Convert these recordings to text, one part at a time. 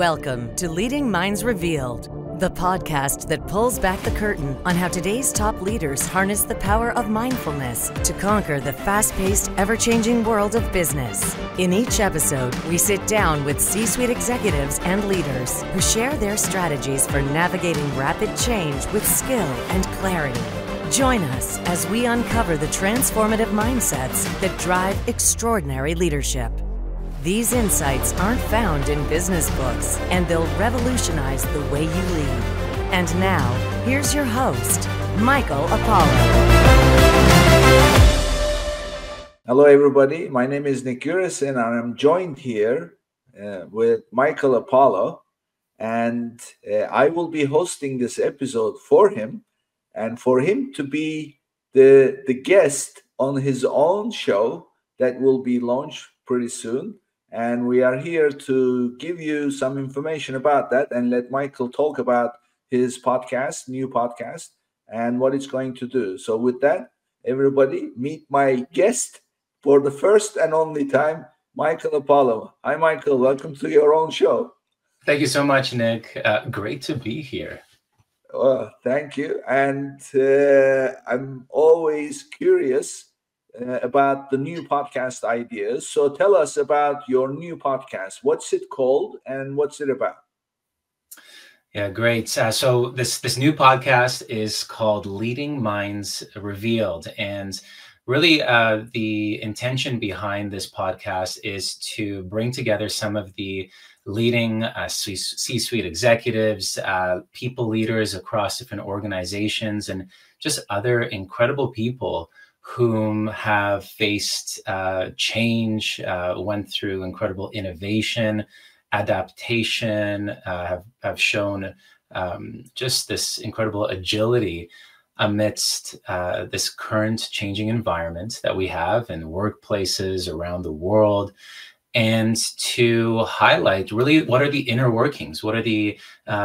Welcome to Leading Minds Revealed, the podcast that pulls back the curtain on how today's top leaders harness the power of mindfulness to conquer the fast-paced, ever-changing world of business. In each episode, we sit down with C-suite executives and leaders who share their strategies for navigating rapid change with skill and clarity. Join us as we uncover the transformative mindsets that drive extraordinary leadership. These insights aren't found in business books, and they'll revolutionize the way you lead. And now, here's your host, Michael Apollo. Hello, everybody. My name is Nick Uresin, and I'm joined here with Michael Apollo, and I will be hosting this episode for him, and for him to be the guest on his own show that will be launched pretty soon. And we are here to give you some information about that and let Michael talk about his podcast, new podcast, and what it's going to do. So with that, everybody, meet my guest for the first and only time, Michael Apollo. Hi, Michael. Welcome to your own show. Thank you so much, Nick. Great to be here. Thank you. And I'm always curious about the new podcast ideas. So tell us about your new podcast. What's it called and what's it about? Yeah, great. So this new podcast is called Leading Minds Revealed. And really the intention behind this podcast is to bring together some of the leading C-suite executives, people leaders across different organizations, and just other incredible people whom have faced change, went through incredible innovation, adaptation, have shown just this incredible agility amidst this current changing environment that we have in workplaces around the world, and to highlight really what are the inner workings, what are the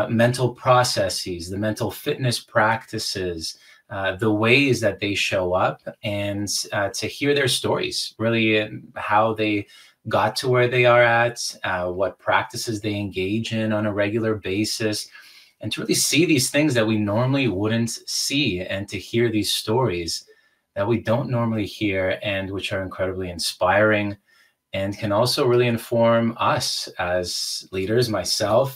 mental processes, the mental fitness practices, the ways that they show up, and to hear their stories, really how they got to where they are at, what practices they engage in on a regular basis, and to really see these things that we normally wouldn't see, and to hear these stories that we don't normally hear, and which are incredibly inspiring and can also really inform us as leaders,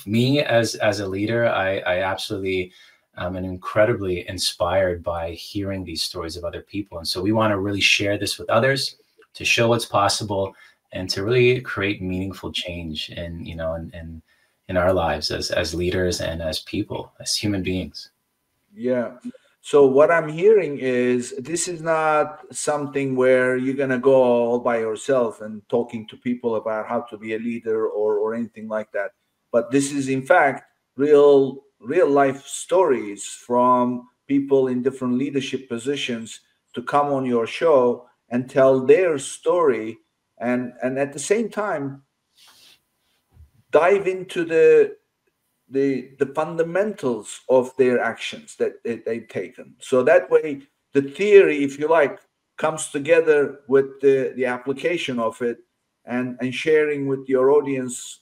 me as a leader. I absolutely am incredibly inspired by hearing these stories of other people. And so we want to really share this with others to show what's possible and to really create meaningful change in our lives as leaders and as people, as human beings. Yeah. So what I'm hearing is this is not something where you're going to go all by yourself and talking to people about how to be a leader or anything like that. But this is, in fact, real life stories from people in different leadership positions to come on your show and tell their story, and at the same time dive into the fundamentals of their actions that they've taken. So that way the theory, if you like, comes together with the application of it and sharing with your audience,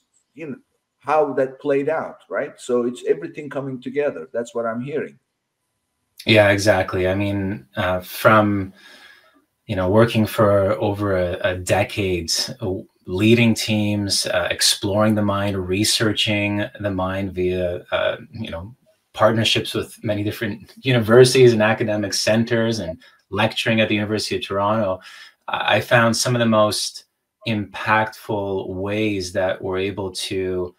how that played out, right? So it's everything coming together. That's what I'm hearing. Yeah, exactly. I mean, from working for over a decade, leading teams, exploring the mind, researching the mind via partnerships with many different universities and academic centers, and lecturing at the University of Toronto, I found some of the most impactful ways that we're able to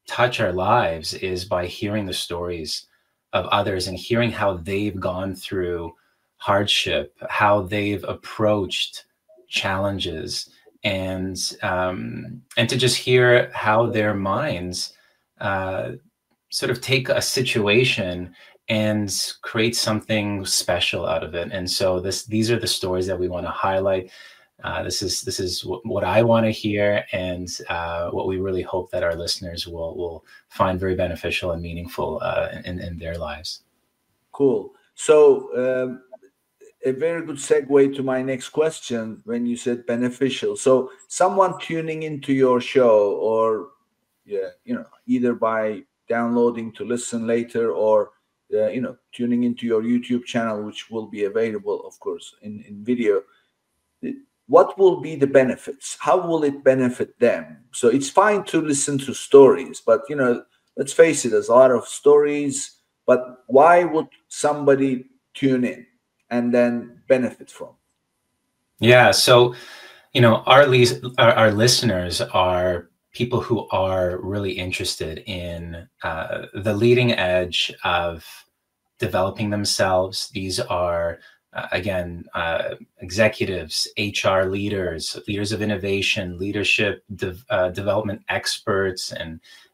touch our lives is by hearing the stories of others and hearing how they've gone through hardship, how they've approached challenges, and to just hear how their minds sort of take a situation and create something special out of it. And so these are the stories that we want to highlight. This is what I want to hear, and what we really hope that our listeners will find very beneficial and meaningful in their lives. Cool. So a very good segue to my next question when you said beneficial. So someone tuning into your show or either by downloading to listen later, or tuning into your YouTube channel, which will be available, of course, in video. What will be the benefits? How will it benefit them? So it's fine to listen to stories, but let's face it, there's a lot of stories, but why would somebody tune in and then benefit from? Yeah, so our listeners are people who are really interested in the leading edge of developing themselves. These are again, executives, HR leaders, leaders of innovation, leadership development experts,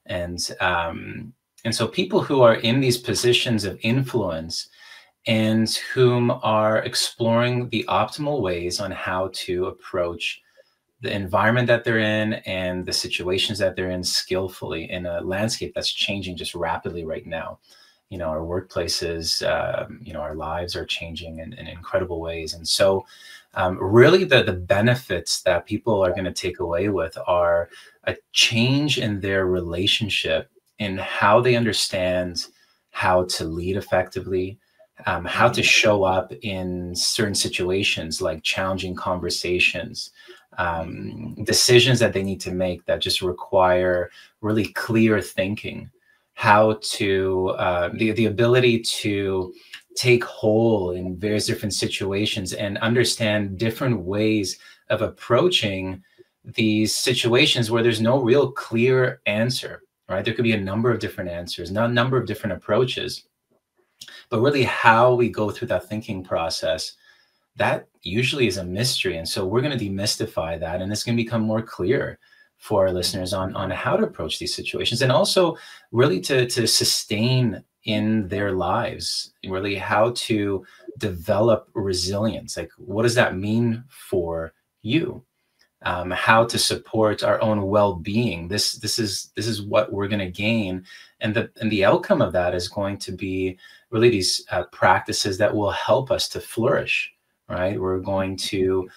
and so people who are in these positions of influence and whom are exploring the optimal ways on how to approach the environment that they're in and the situations that they're in skillfully in a landscape that's changing just rapidly right now. Our workplaces, our lives are changing in incredible ways. And so really the benefits that people are going to take away with are a change in their relationship in how they understand how to lead effectively, how to show up in certain situations like challenging conversations, decisions that they need to make that just require really clear thinking, how to the ability to take hold in various different situations and understand different ways of approaching these situations where there's no real clear answer, right? There could be a number of different answers, not a number of different approaches, but really how we go through that thinking process, that usually is a mystery. And so we're going to demystify that, and it's going to become more clear for our listeners on how to approach these situations, and also really to sustain in their lives, really how to develop resilience. Like, what does that mean for you? How to support our own well-being. This is what we're going to gain, and the outcome of that is going to be really these practices that will help us to flourish. Right? We're going to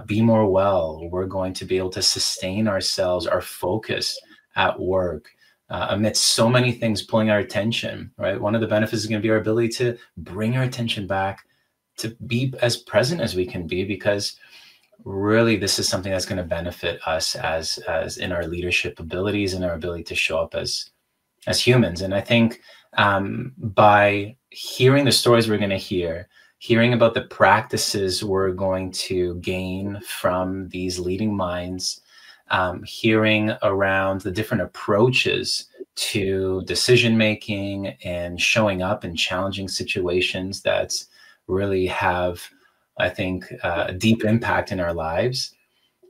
be more well. We're going to be able to sustain ourselves, our focus at work, amidst so many things pulling our attention. Right? One of the benefits is going to be our ability to bring our attention back, to be as present as we can be, because really this is something that's going to benefit us as in our leadership abilities and our ability to show up as humans. And I think by hearing the stories we're going to hearing about the practices we're going to gain from these leading minds, hearing around the different approaches to decision-making and showing up in challenging situations that really have, I think, a deep impact in our lives,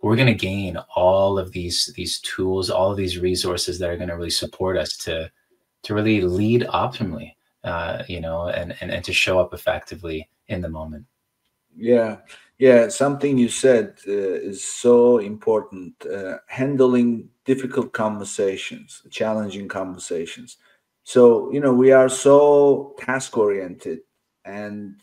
we're going to gain all of these tools, all of these resources that are going to really support us to really lead optimally, and to show up effectively in the moment. Yeah. Something you said is so important. Handling difficult conversations, challenging conversations. So, we are so task oriented, and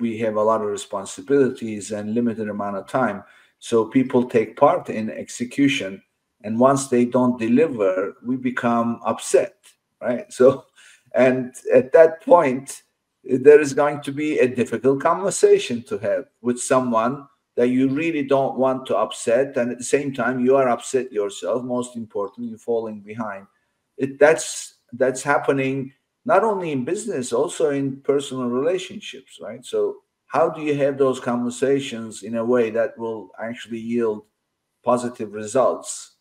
we have a lot of responsibilities and limited amount of time. So people take part in execution, and once they don't deliver, we become upset, right? So, and at that point, there is going to be a difficult conversation to have with someone that you really don't want to upset, and at the same time you are upset yourself. Most importantly, you're falling behind. That's happening not only in business, also in personal relationships, right? So how do you have those conversations in a way that will actually yield positive results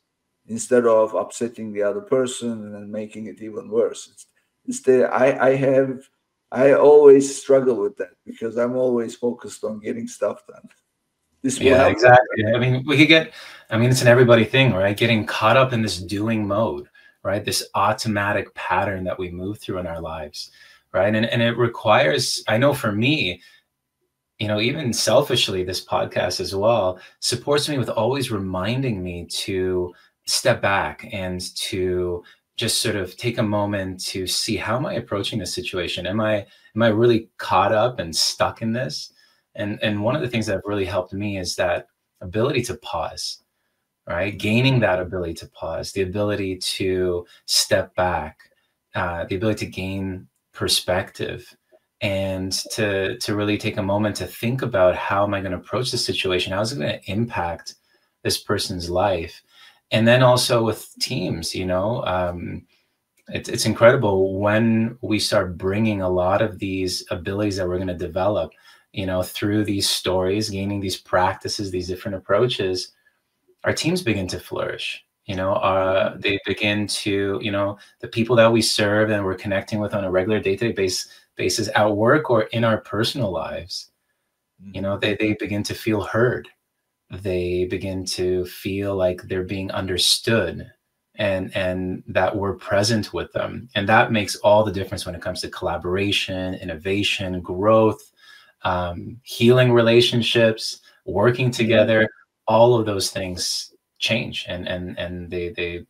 instead of upsetting the other person and then making it even worse? I always struggle with that because I'm always focused on getting stuff done. This will help. Exactly. I mean, it's an everybody thing, right? Getting caught up in this doing mode, right? This automatic pattern that we move through in our lives, right? And it requires, I know for me, even selfishly, this podcast as well supports me with always reminding me to step back and to just sort of take a moment to see, how am I approaching this situation? Am I really caught up and stuck in this? And one of the things that have really helped me is that ability to pause, right? Gaining that ability to pause, the ability to step back, the ability to gain perspective, and to really take a moment to think about, how am I going to approach the situation? How is it going to impact this person's life? And then also with teams, it's incredible when we start bringing a lot of these abilities that we're going to develop, through these stories, gaining these practices, these different approaches. Our teams begin to flourish. They begin to, the people that we serve and we're connecting with on a regular day-to-day basis at work or in our personal lives, they begin to feel heard. They begin to feel like they're being understood, and that we're present with them. And that makes all the difference when it comes to collaboration, innovation, growth, healing relationships, working together. All of those things change, and they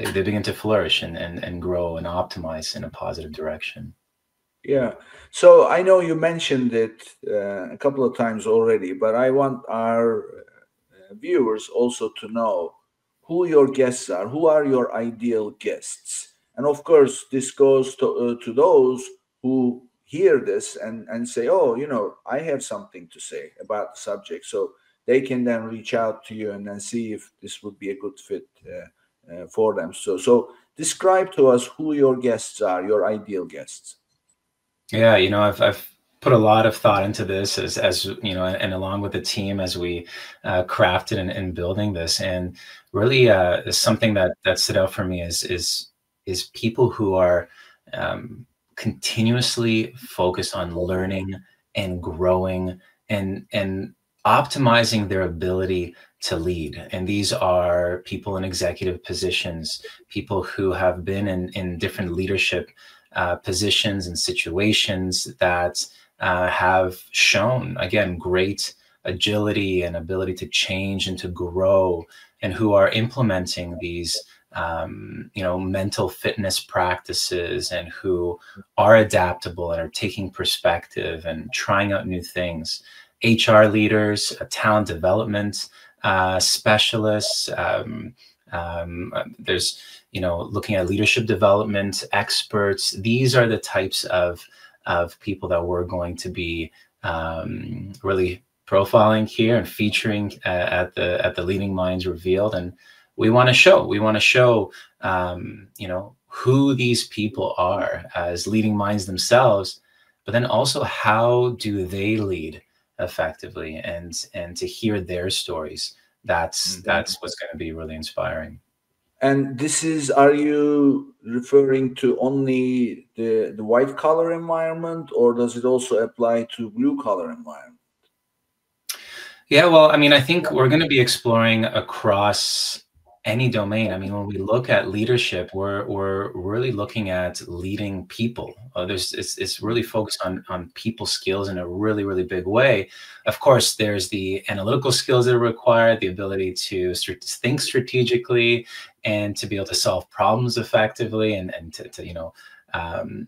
begin to flourish and grow and optimize in a positive direction. Yeah. So I know you mentioned it a couple of times already, but I want our viewers also to know who your guests are. Who are your ideal guests? And of course, this goes to those who hear this and say, oh, I have something to say about the subject. So they can then reach out to you and then see if this would be a good fit for them. So describe to us who your guests are, your ideal guests. Yeah, I've put a lot of thought into this as and along with the team as we crafted and building this. And really, something that stood out for me is people who are continuously focused on learning and growing and optimizing their ability to lead. And these are people in executive positions, people who have been in different leadership positions and situations that have shown, again, great agility and ability to change and to grow, and who are implementing these mental fitness practices, and who are adaptable and are taking perspective and trying out new things. HR leaders, talent development specialists, there's looking at leadership development experts. These are the types of people that we're going to be really profiling here and featuring at the Leading Minds Revealed. And we want to show who these people are as leading minds themselves, but then also how do they lead effectively, and to hear their stories. That's what's going to be really inspiring. And are you referring to only the white collar environment, or does it also apply to blue collar environment? Yeah, well, I think we're going to be exploring across any domain. When we look at leadership, we're really looking at leading people. It's really focused on people skills in a really, really big way. Of course, there's the analytical skills that are required, the ability to think strategically, and to be able to solve problems effectively, and to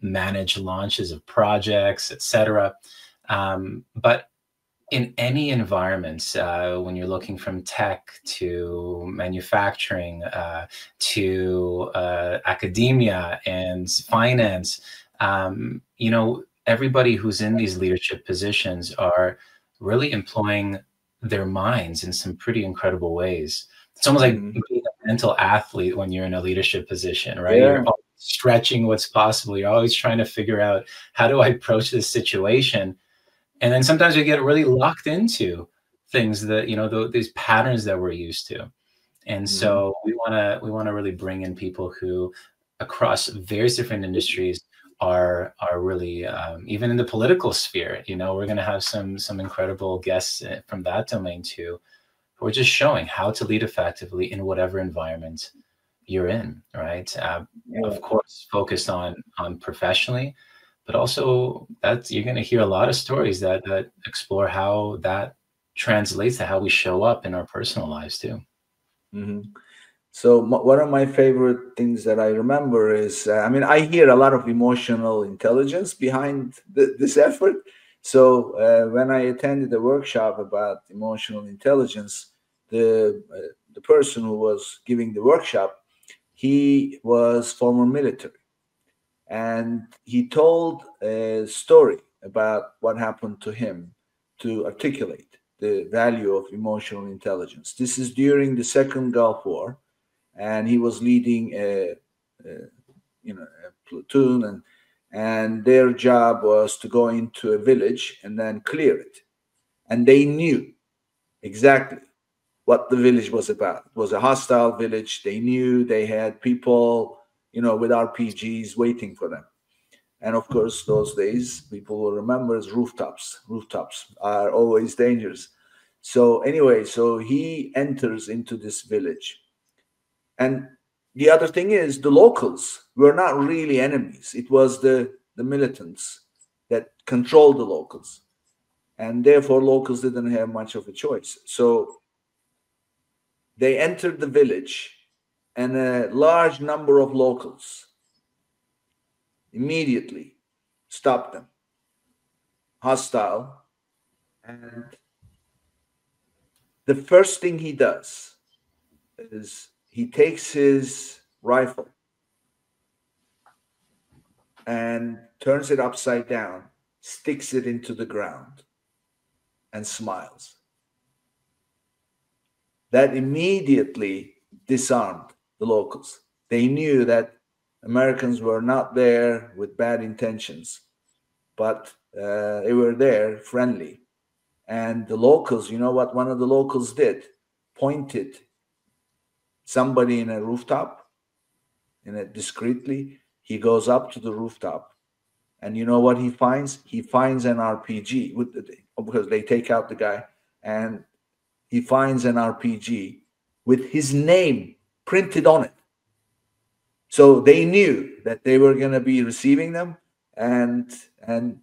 manage launches of projects, etc. But in any environment, when you're looking from tech to manufacturing to academia and finance, everybody who's in these leadership positions are really employing their minds in some pretty incredible ways. It's almost like being a mental athlete when you're in a leadership position, right? Yeah. You're always stretching what's possible. You're always trying to figure out, how do I approach this situation? And then sometimes we get really locked into things that, these patterns that we're used to. And so we want to really bring in people who, across various different industries, are really, even in the political sphere, we're going to have some incredible guests from that domain too, who are just showing how to lead effectively in whatever environment you're in, right? Of course, focused on professionally, but also you're going to hear a lot of stories that explore how that translates to how we show up in our personal lives too. So one of my favorite things that I remember is, I hear a lot of emotional intelligence behind this effort. So when I attended a workshop about emotional intelligence, the person who was giving the workshop, he was former military, and he told a story about what happened to him to articulate the value of emotional intelligence. This is during the Second Gulf War, and he was leading a platoon, and their job was to go into a village and then clear it. And they knew exactly what the village was about. It was a hostile village. They knew they had people, with RPGs waiting for them. And of course, those days, people will remember as rooftops. Rooftops are always dangerous. So anyway, so he enters into this village. And the other thing is, the locals were not really enemies. It was the militants that controlled the locals. And therefore, locals didn't have much of a choice. So they entered the village, and a large number of locals immediately stopped them, hostile. And the first thing he does is he takes his rifle and turns it upside down, sticks it into the ground, and smiles. That immediately disarmed the locals. They knew that Americans were not there with bad intentions, but they were there friendly. And the locals, you know what one of the locals did? Pointed somebody in a rooftop, discreetly. He goes up to the rooftop, and you know what he finds? He finds an RPG, because they take out the guy, and he finds an RPG with his name printed on it. So they knew that they were going to be receiving them, and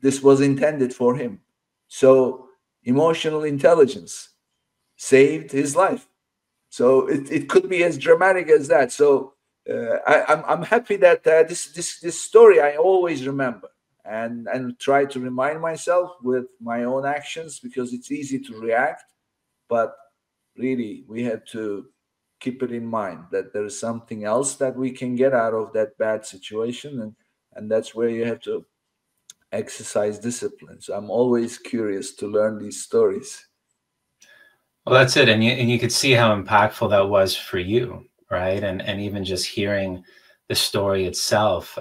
this was intended for him. So emotional intelligence saved his life. So it could be as dramatic as that. So I'm happy that this story I always remember and try to remind myself with my own actions, because it's easy to react, but really we have to keep it in mind that there is something else that we can get out of that bad situation, and that's where you have to exercise discipline. So I'm always curious to learn these stories. Well, that's it. And you could see how impactful that was for you, right? And even just hearing the story itself,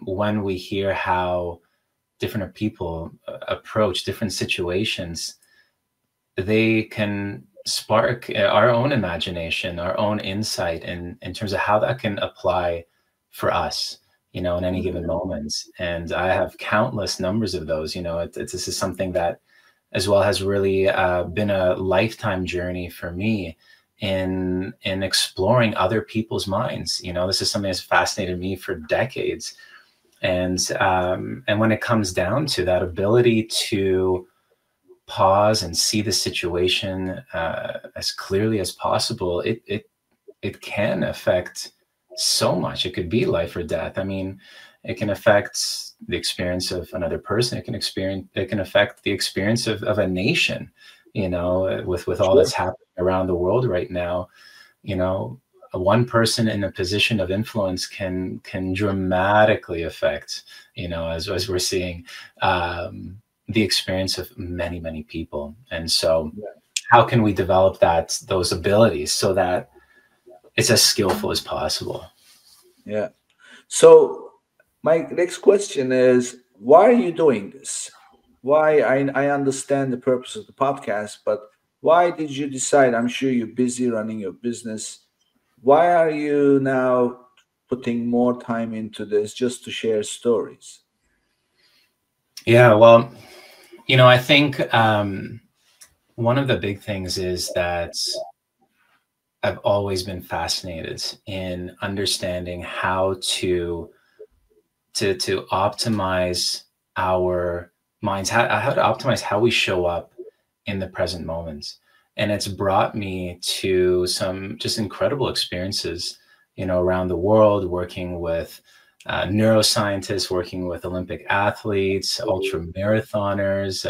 when we hear how different people approach different situations, they can spark our own imagination, our own insight in terms of how that can apply for us, in any given moment. And I have countless numbers of those. This is something that as well has really been a lifetime journey for me in exploring other people's minds. This is something that's fascinated me for decades. And when it comes down to that ability to pause and see the situation as clearly as possible, it can affect so much. It could be life or death. I mean, it can affect the experience of another person. It can affect the experience of a nation, with all that's happening around the world right now. One person in a position of influence can dramatically affect, as we're seeing, the experience of many, many people. And so how can we develop those abilities so that it's as skillful as possible? Yeah. So my next question is, why are you doing this? Why? I understand the purpose of the podcast, but why did you decide? I'm sure you're busy running your business. Why are you now putting more time into this just to share stories? Yeah, well, I think one of the big things is that I've always been fascinated in understanding how to optimize our minds, how to optimize how we show up in the present moment. And it's brought me to some just incredible experiences, around the world, working with neuroscientists, working with Olympic athletes, ultra marathoners,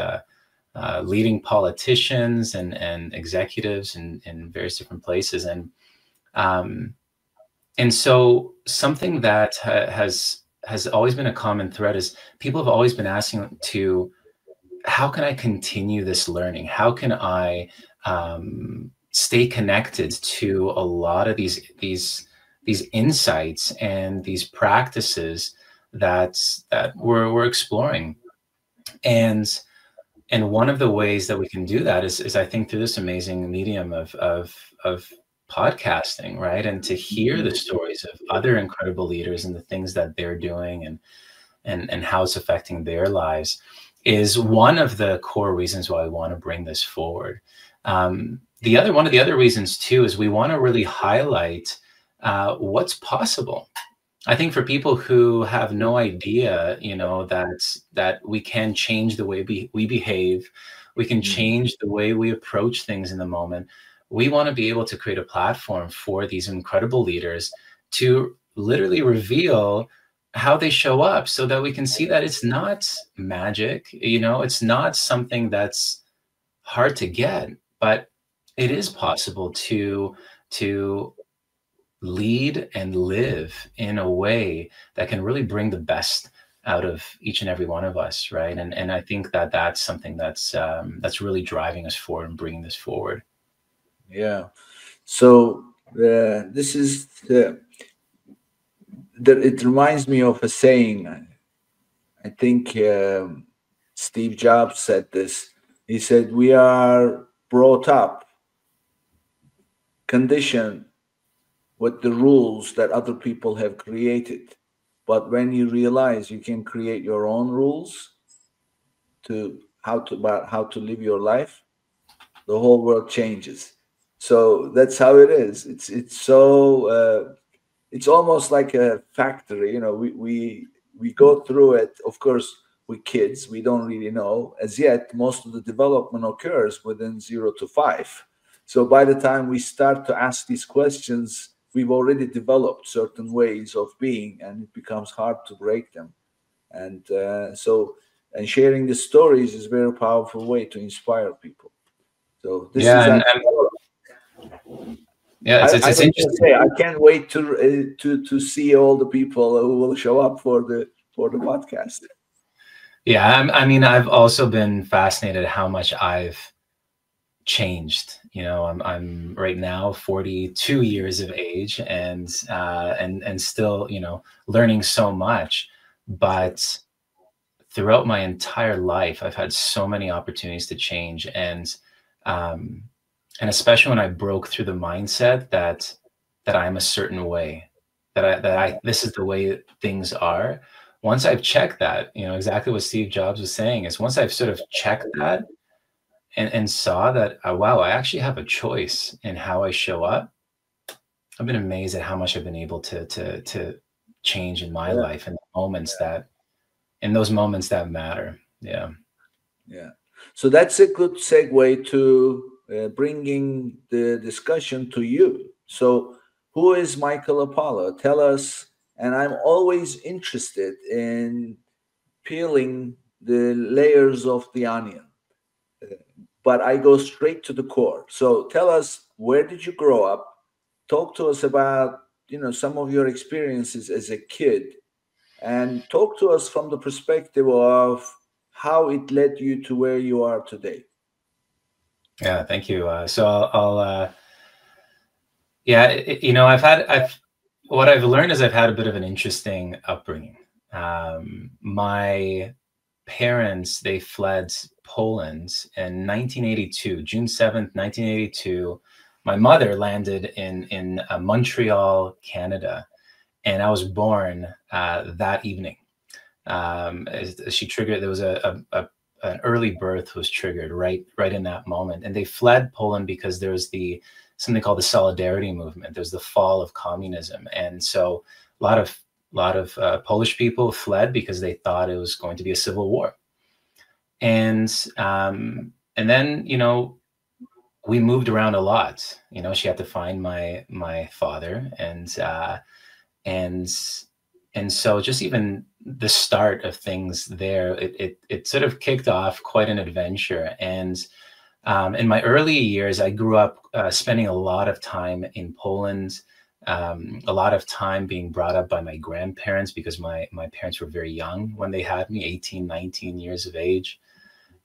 leading politicians and executives in various different places. And so something that has always been a common thread is people have always been asking to, how can I continue this learning? How can I stay connected to a lot of these insights and these practices that we're exploring? And one of the ways that we can do that is I think through this amazing medium of podcasting, right? And to hear the stories of other incredible leaders and the things that they're doing and how it's affecting their lives is one of the core reasons why we want to bring this forward. One of the other reasons too is we want to really highlight what's possible. I think for people who have no idea, that we can change the way we behave, we can change the way we approach things in the moment. We want to be able to create a platform for these incredible leaders to literally reveal how they show up so that we can see that it's not magic, it's not something that's hard to get, but it is possible to lead and live in a way that can really bring the best out of each and every one of us, right? And I think that that's something that's really driving us forward and bringing this forward. Yeah. So this is it reminds me of a saying. I think Steve Jobs said this. He said, "We are brought up, conditioned with the rules that other people have created. But when you realize you can create your own rules about how to live your life, the whole world changes." So that's how it is. It's so it's almost like a factory. We go through it. Of course, with kids, we don't really know as yet. Most of the development occurs within 0 to 5. So by the time we start to ask these questions, we've already developed certain ways of being, and it becomes hard to break them. And sharing the stories is a very powerful way to inspire people. So this is it's interesting. I can't wait to see all the people who will show up for the podcast. Yeah, I mean, I've also been fascinated how much I've changed. I'm right now 42 years of age and still, learning so much. But throughout my entire life, I've had so many opportunities to change, and especially when I broke through the mindset that I'm a certain way, that this is the way things are. Once I've checked that, exactly what Steve Jobs was saying is once I've sort of checked that and saw that, wow, I actually have a choice in how I show up, I've been amazed at how much I've been able to change in my life in those moments that matter. Yeah. So that's a good segue to bringing the discussion to you. So who is Michael Apollo? Tell us. And I'm always interested in peeling the layers of the onion, but I go straight to the core. So tell us, where did you grow up? Talk to us about, some of your experiences as a kid, and talk to us from the perspective of how it led you to where you are today. Yeah, thank you. So I'll what I've learned is I've had a bit of an interesting upbringing. My parents, they fled Poland in 1982, June 7th, 1982. My mother landed in Montreal, Canada, and I was born that evening. She triggered, there was an early birth was triggered right in that moment. And they fled Poland because there was something called the Solidarity movement. There's the fall of communism. And so a lot of Polish people fled because they thought it was going to be a civil war. And then, we moved around a lot. She had to find my father, and And so just even the start of things there, it sort of kicked off quite an adventure. And in my early years, I grew up spending a lot of time in Poland, a lot of time being brought up by my grandparents, because my parents were very young when they had me, 18, 19 years of age,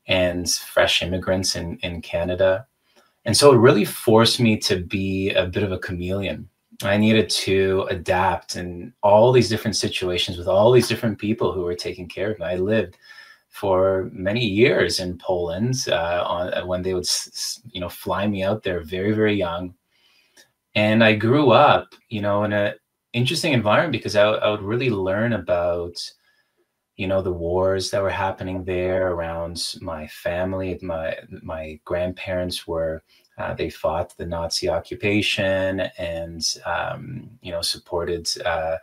and fresh immigrants in Canada. And so it really forced me to be a bit of a chameleon. I needed to adapt in all these different situations with all these different people who were taking care of me. I lived for many years in Poland when they would, fly me out there very, very young. And I grew up, in an interesting environment, because I would really learn about, the wars that were happening there around my family. My grandparents were, they fought the Nazi occupation and, supported the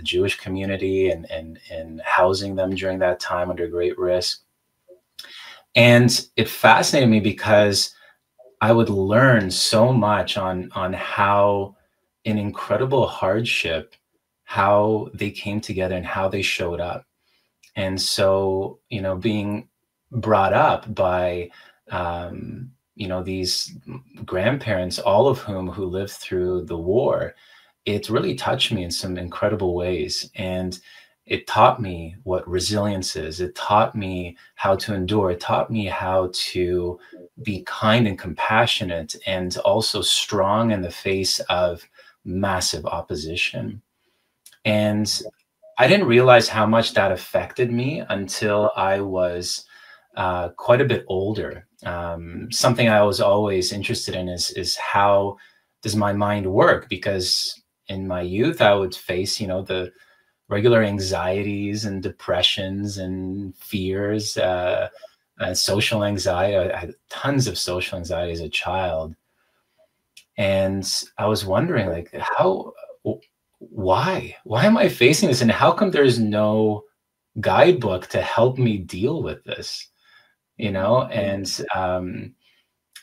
Jewish community and housing them during that time under great risk. And it fascinated me because I would learn so much on how, in incredible hardship, how they came together and how they showed up. And so, being brought up by, these grandparents, all of who lived through the war, it really touched me in some incredible ways. And it taught me what resilience is. It taught me how to endure. It taught me how to be kind and compassionate, and also strong in the face of massive opposition. And I didn't realize how much that affected me until I was quite a bit older. Something I was always interested in is how does my mind work? Because in my youth, I would face, the regular anxieties and depressions and fears, and social anxiety. I had tons of social anxiety as a child. And I was wondering, like, why am I facing this? And how come there's no guidebook to help me deal with this?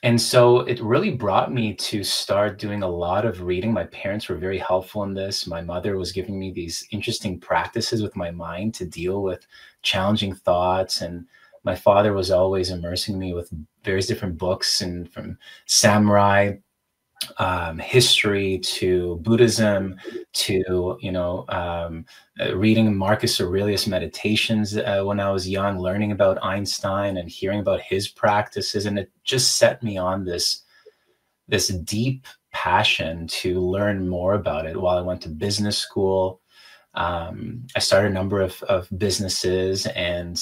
And so it really brought me to start doing a lot of reading. My parents were very helpful in this. My mother was giving me these interesting practices with my mind to deal with challenging thoughts. And my father was always immersing me with various different books, and from samurai history to Buddhism to, reading Marcus Aurelius Meditations when I was young, learning about Einstein and hearing about his practices. And it just set me on this deep passion to learn more about it. While I went to business school, I started a number of businesses, and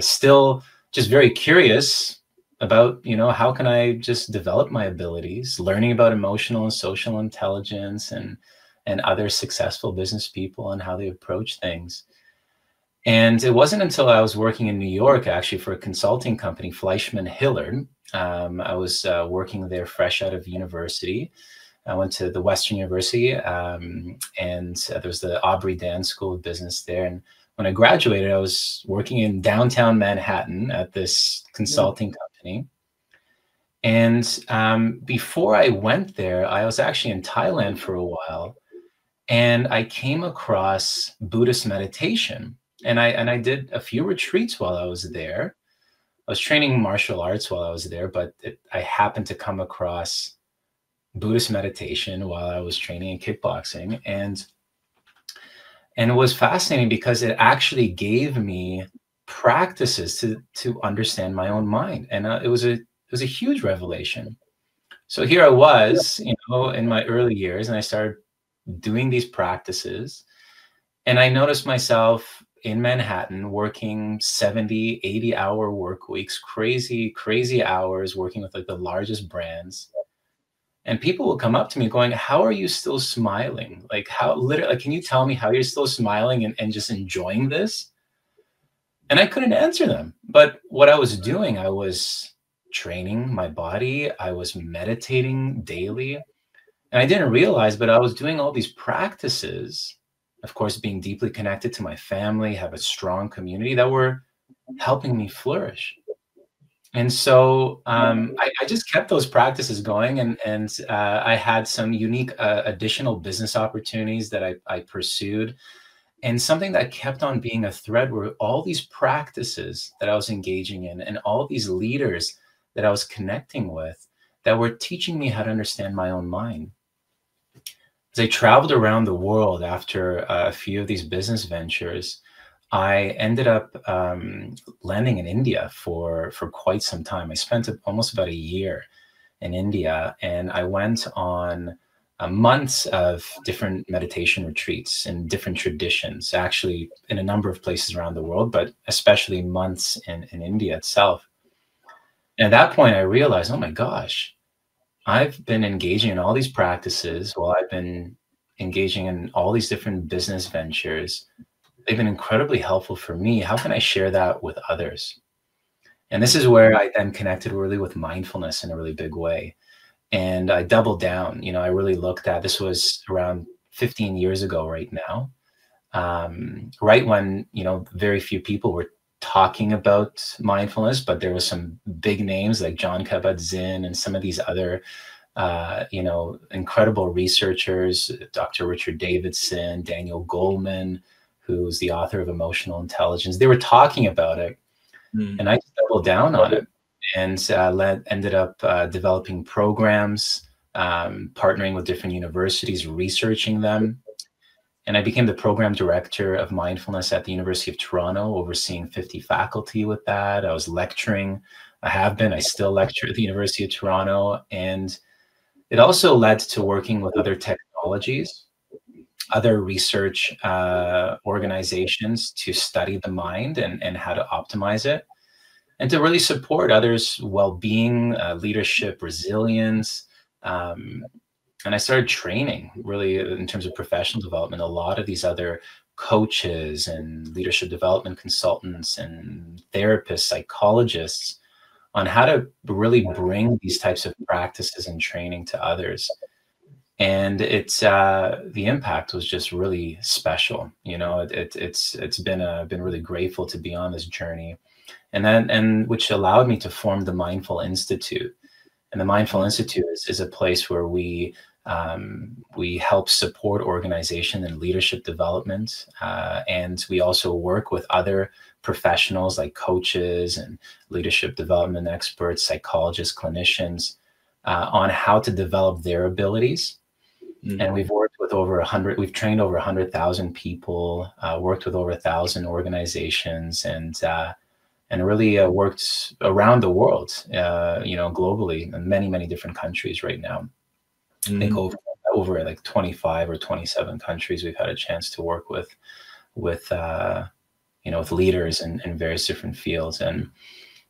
still just very curious about, how can I just develop my abilities, learning about emotional and social intelligence and other successful business people and how they approach things. And it wasn't until I was working in New York, actually, for a consulting company, Fleischman Hillard. I was working there fresh out of university. I went to the Western University, and there was the Aubrey Dan School of Business there. And when I graduated, I was working in downtown Manhattan at this consulting company. And before I went there, I was actually in Thailand for a while, and I came across Buddhist meditation. And I did a few retreats while I was there. I was training martial arts while I was there, but I happened to come across Buddhist meditation while I was training in kickboxing. And it was fascinating because it actually gave me practices to understand my own mind. And it was a huge revelation. So here I was, in my early years, and I started doing these practices. And I noticed myself in Manhattan working 70, 80-hour work weeks, crazy, crazy hours, working with like the largest brands. And people will come up to me going, how are you still smiling? Like, can you tell me how you're still smiling and just enjoying this? And I couldn't answer them. But what I was doing, I was training my body. I was meditating daily. And I didn't realize, but I was doing all these practices, of course, being deeply connected to my family, have a strong community, that were helping me flourish. And so I just kept those practices going, and I had some unique additional business opportunities that I pursued. And something that kept on being a thread were all these practices that I was engaging in and all these leaders that I was connecting with that were teaching me how to understand my own mind. As I traveled around the world after a few of these business ventures, I ended up landing in India for quite some time. I spent almost about a year in India, and I went on months of different meditation retreats in different traditions, actually in a number of places around the world, but especially months in India itself. And at that point, I realized, oh my gosh, I've been engaging in all these practices while I've been engaging in all these different business ventures. They've been incredibly helpful for me. How can I share that with others? And this is where I then connected really with mindfulness in a really big way. And I doubled down. I really looked at, this was around 15 years ago right now, right when, very few people were talking about mindfulness, but there was some big names like John Kabat-Zinn and some of these other, incredible researchers, Dr. Richard Davidson, Daniel Goleman, who's the author of Emotional Intelligence. They were talking about it, and I just doubled down on it, and ended up developing programs, partnering with different universities, researching them. And I became the program director of mindfulness at the University of Toronto, overseeing 50 faculty with that. I was lecturing. I still lecture at the University of Toronto. And it also led to working with other technologies, other research organizations to study the mind and how to optimize it, and to really support others' well-being, leadership, resilience. And I started training really in terms of professional development, a lot of these other coaches and leadership development consultants and therapists, psychologists, on how to really bring these types of practices and training to others. And it's the impact was just really special. It's been really grateful to be on this journey, and which allowed me to form the Mindful Institute. And the Mindful Institute is a place where we help support organization and leadership development, and we also work with other professionals like coaches and leadership development experts, psychologists, clinicians, on how to develop their abilities. And we've worked with we've trained over 100,000 people, worked with over 1,000 organizations, and really worked around the world, globally in many, many different countries right now. I think over like 25 or 27 countries we've had a chance to work with leaders in various different fields.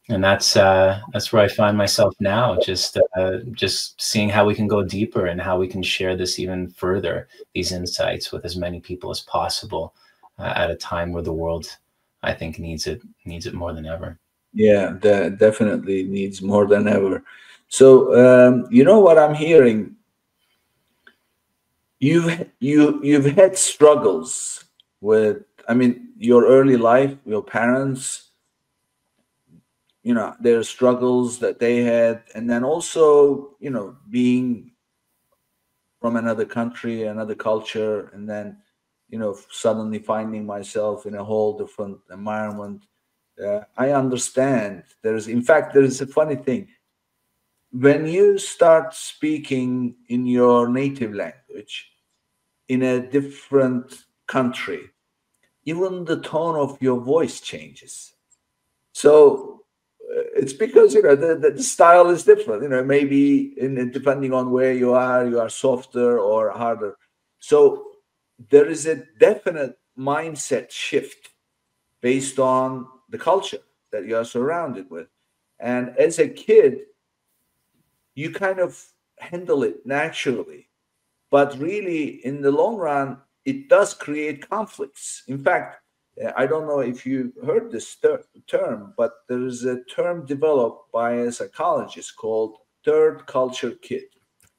And that's where I find myself now, just seeing how we can go deeper and how we can share this even further, these insights, with as many people as possible, at a time where the world, I think, needs it more than ever. Yeah, that definitely needs more than ever. So, what I'm hearing, you've had struggles with, your early life, your parents, their struggles that they had, and then also, being from another country, another culture, and then, suddenly finding myself in a whole different environment. I understand. There's a funny thing. When you start speaking in your native language in a different country, even the tone of your voice changes. So it's because the style is different. Maybe depending on where you are softer or harder. So there is a definite mindset shift based on the culture that you are surrounded with. And as a kid, you kind of handle it naturally. But really, in the long run, it does create conflicts. In fact, I don't know if you heard this term, but there is a term developed by a psychologist called third culture kid,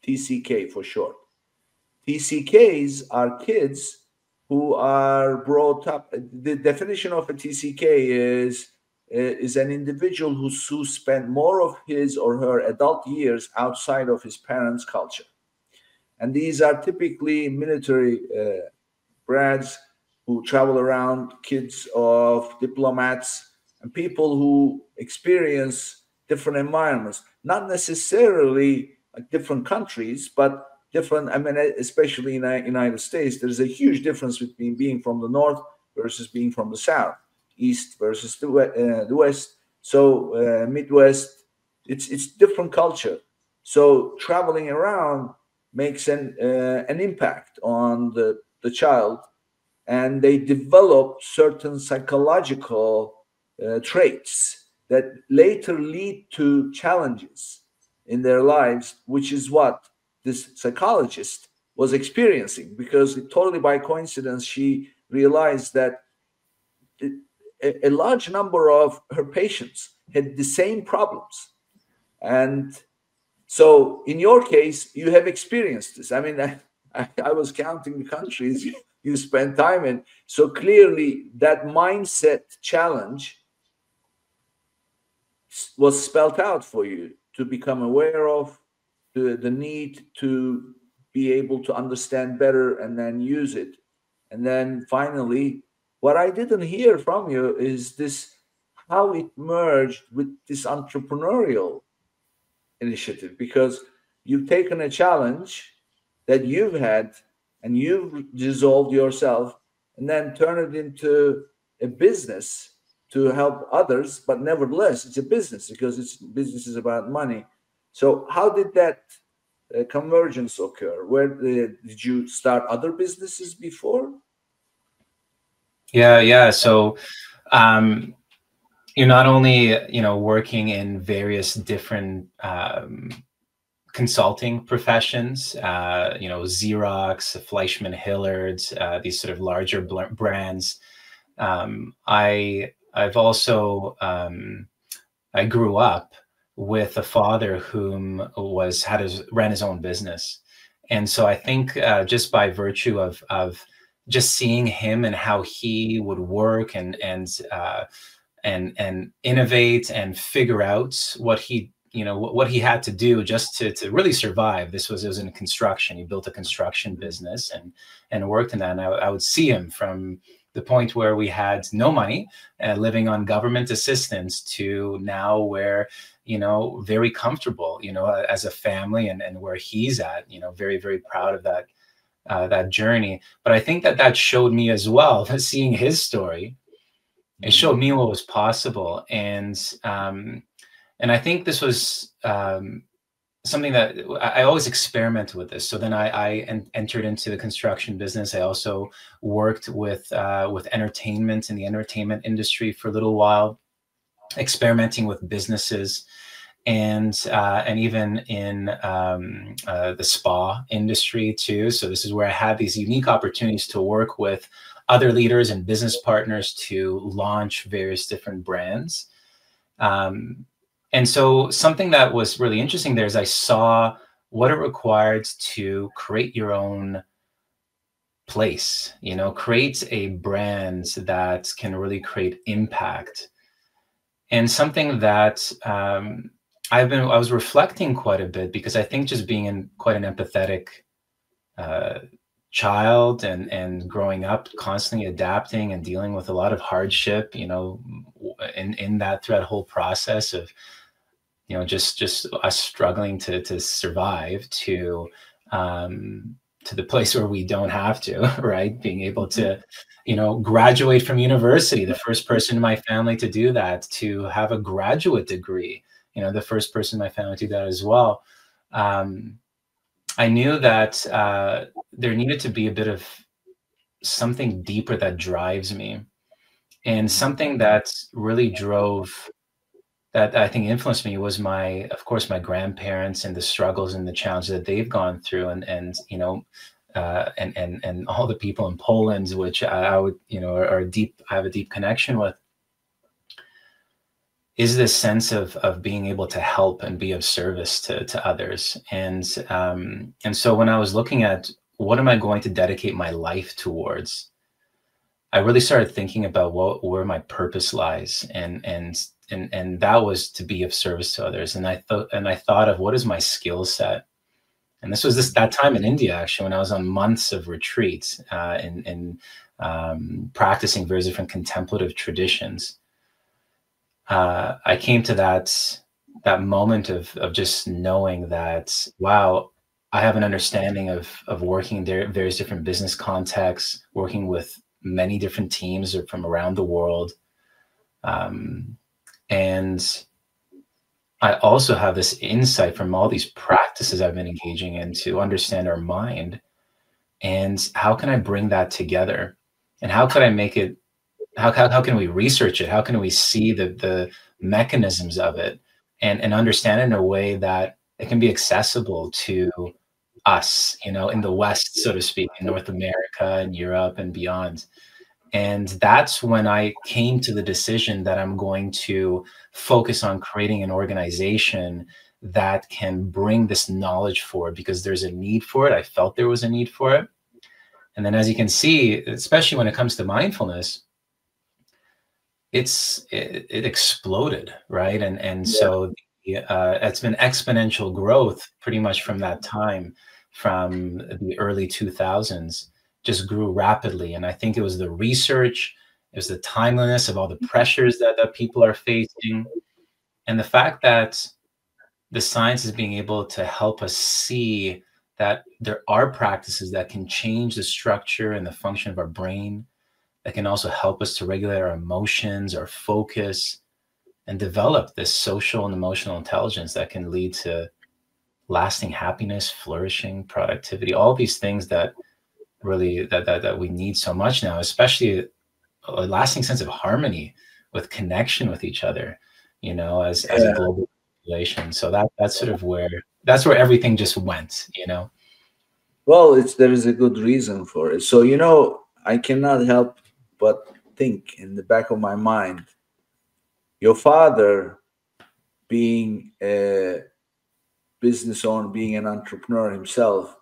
TCK for short. TCKs are kids who are brought up. The definition of a TCK is is an individual who spent more of his or her adult years outside of his parents' culture. And these are typically military grads who travel around, kids of diplomats, and people who experience different environments, not necessarily like different countries, but different. I mean, especially in the United States, there's a huge difference between being from the North versus being from the South, East versus the West. So Midwest, it's different culture. So traveling around makes an impact on the child, and they develop certain psychological traits that later lead to challenges in their lives, which is what this psychologist was experiencing, because totally by coincidence, she realized that a large number of her patients had the same problems. And so in your case, you have experienced this. I mean, I was counting the countries you spent time in. So clearly that mindset challenge was spelled out for you to become aware of the need to be able to understand better and then use it. And then finally, what I didn't hear from you is this, how it merged with this entrepreneurial initiative, because you've taken a challenge that you've had and you've dissolved yourself and then turn it into a business to help others. But nevertheless, it's a business because business is about money. So how did that convergence occur? Where did you start other businesses before? Yeah. So you're not only, working in various different consulting professions, Xerox, Fleischmann Hillard's, these sort of larger brands. I've also, I grew up with a father whom ran his own business. And so I think just by virtue of just seeing him and how he would work and innovate and figure out what he had to do just to really survive. It was in construction. He built a construction business and worked in that. And I would see him from the point where we had no money, living on government assistance, to now where, very comfortable, as a family, and where he's at, very, very proud of that journey. But I think that showed me as well, seeing his story, it showed me what was possible. And I think this was something that I always experimented with this. So then I entered into the construction business. I also worked with entertainment in the entertainment industry for a little while, experimenting with businesses, and even in the spa industry too. So this is where I had these unique opportunities to work with other leaders and business partners to launch various different brands. And so something that was really interesting there is I saw what it required to create your own place, create a brand that can really create impact. And something that I was reflecting quite a bit, because I think just being quite an empathetic child and growing up, constantly adapting and dealing with a lot of hardship, in that throughout whole process of, just us struggling to survive to the place where we don't have to, right? Being able to, graduate from university, the first person in my family to do that, to have a graduate degree, the first person in my family to do that as well. I knew that there needed to be a bit of something deeper that drives me, and something that really that I think influenced me was of course, my grandparents and the struggles and the challenges that they've gone through, and all the people in Poland, which I would, I have a deep connection with, is this sense of being able to help and be of service to others. And so when I was looking at what am I going to dedicate my life towards, I really started thinking about where my purpose lies, and that was to be of service to others. And I thought of what is my skill set. And this was that time in India, actually, when I was on months of retreats and practicing various different contemplative traditions. I came to that moment of just knowing that, wow, I have an understanding of working in various different business contexts, working with many different teams from around the world. And I also have this insight from all these practices I've been engaging in to understand our mind, and how can I bring that together, and how could I make it, how can we research it? How can we see the mechanisms of it and understand it in a way that it can be accessible to us, in the West, so to speak, in North America and Europe and beyond. And that's when I came to the decision that I'm going to focus on creating an organization that can bring this knowledge forward, because there's a need for it. I felt there was a need for it. And then, as you can see, especially when it comes to mindfulness, it exploded, right? And so it's been exponential growth pretty much from that time, from the early 2000s. Just grew rapidly. And I think it was the research, it was the timeliness of all the pressures that people are facing, and the fact that the science is being able to help us see that there are practices that can change the structure and the function of our brain, that can also help us to regulate our emotions, our focus, and develop this social and emotional intelligence that can lead to lasting happiness, flourishing, productivity, all these things that really that we need so much now, especially a lasting sense of harmony with connection with each other, as a global population. So that's sort of that's where everything just went, Well, there is a good reason for it. So, I cannot help but think in the back of my mind, your father being a business owner, being an entrepreneur himself,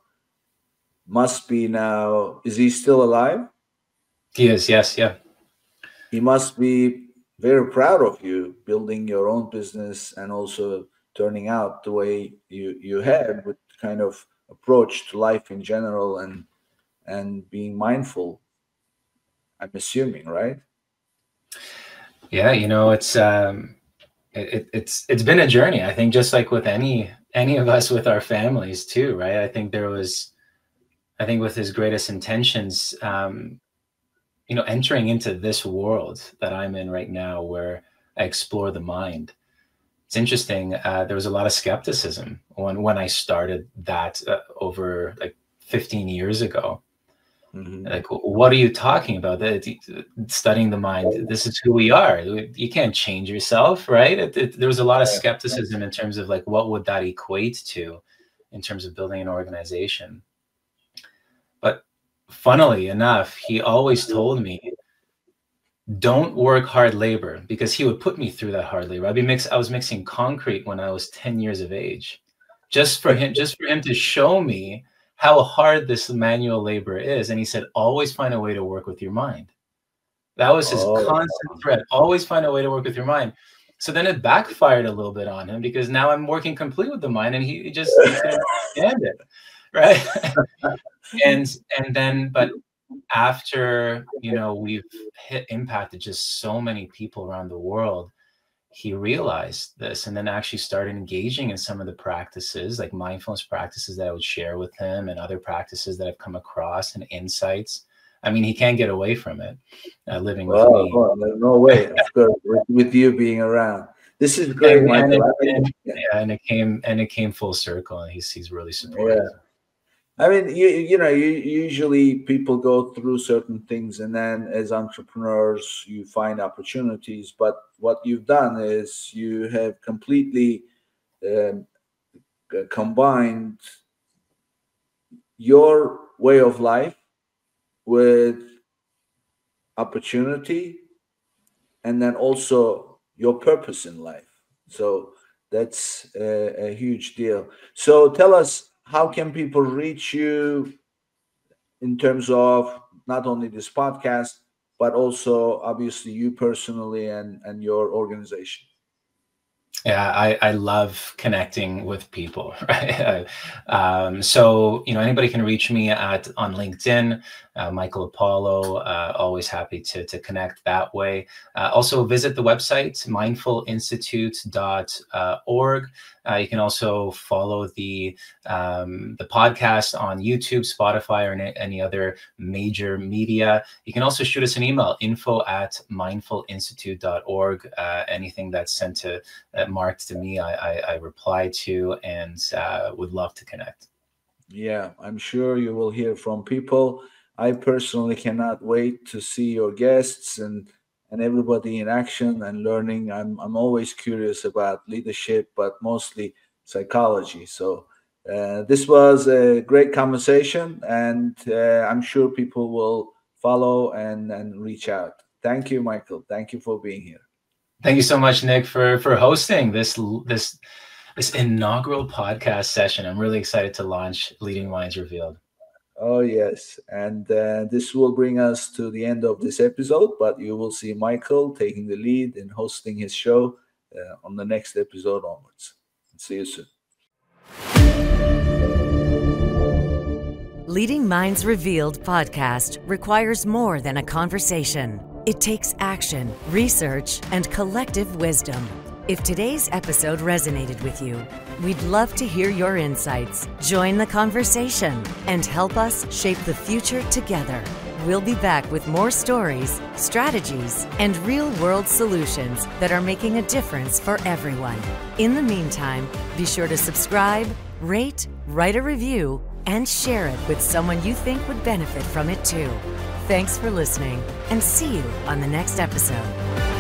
must be now, is he still alive? He is, yes, yeah. He must be very proud of you building your own business and also turning out the way you had, with kind of approach to life in general and being mindful, I'm assuming, right? Yeah, it's been a journey. I think just like with any of us with our families too, right? I think with his greatest intentions, entering into this world that I'm in right now, where I explore the mind. It's interesting. There was a lot of skepticism when I started that over like 15 years ago. Mm-hmm. Like, what are you talking about? Studying the mind. This is who we are. You can't change yourself, right? There was a lot of skepticism in terms of like, what would that equate to in terms of building an organization? But funnily enough, he always told me, don't work hard labor, because he would put me through that hard labor. I was mixing concrete when I was 10 years of age, just for him to show me how hard this manual labor is. And he said, always find a way to work with your mind. That was his constant threat. Always find a way to work with your mind. So then it backfired a little bit on him, because now I'm working complete with the mind, and he couldn't understand it, right? But after, we've impacted just so many people around the world, he realized this, and then actually started engaging in some of the practices, like mindfulness practices that I would share with him, and other practices that I've come across, and insights. I mean, he can't get away from it, living with me. Well, no way, of course, with you being around. This is great, Michael. And it came full circle, and he's really supportive. Yeah. I mean, usually people go through certain things, and then as entrepreneurs, you find opportunities. But what you've done is you have completely combined your way of life with opportunity, and then also your purpose in life. So that's a huge deal. So tell us, how can people reach you in terms of not only this podcast, but also obviously you personally and your organization. Yeah, I love connecting with people, right? So, anybody can reach me on LinkedIn, Michael Apollo, always happy to connect that way. Also visit the website, mindfulinstitute.org. You can also follow the podcast on YouTube, Spotify, or any other major media. You can also shoot us an email, info@mindfulinstitute.org. Anything that's sent to marked to me, I reply to, and would love to connect. Yeah, I'm sure you will hear from people. I personally cannot wait to see your guests and everybody in action and learning. I'm always curious about leadership, but mostly psychology. So this was a great conversation, and I'm sure people will follow and reach out. Thank you, Michael. Thank you for being here. Thank you so much, Nick, for hosting this inaugural podcast session. I'm really excited to launch Leading Minds Revealed. Oh, yes. And this will bring us to the end of this episode, but you will see Michael taking the lead in hosting his show on the next episode onwards. See you soon. Leading Minds Revealed podcast requires more than a conversation. It takes action, research, and collective wisdom. If today's episode resonated with you, we'd love to hear your insights. Join the conversation and help us shape the future together. We'll be back with more stories, strategies, and real-world solutions that are making a difference for everyone. In the meantime, be sure to subscribe, rate, write a review, and share it with someone you think would benefit from it too. Thanks for listening, and see you on the next episode.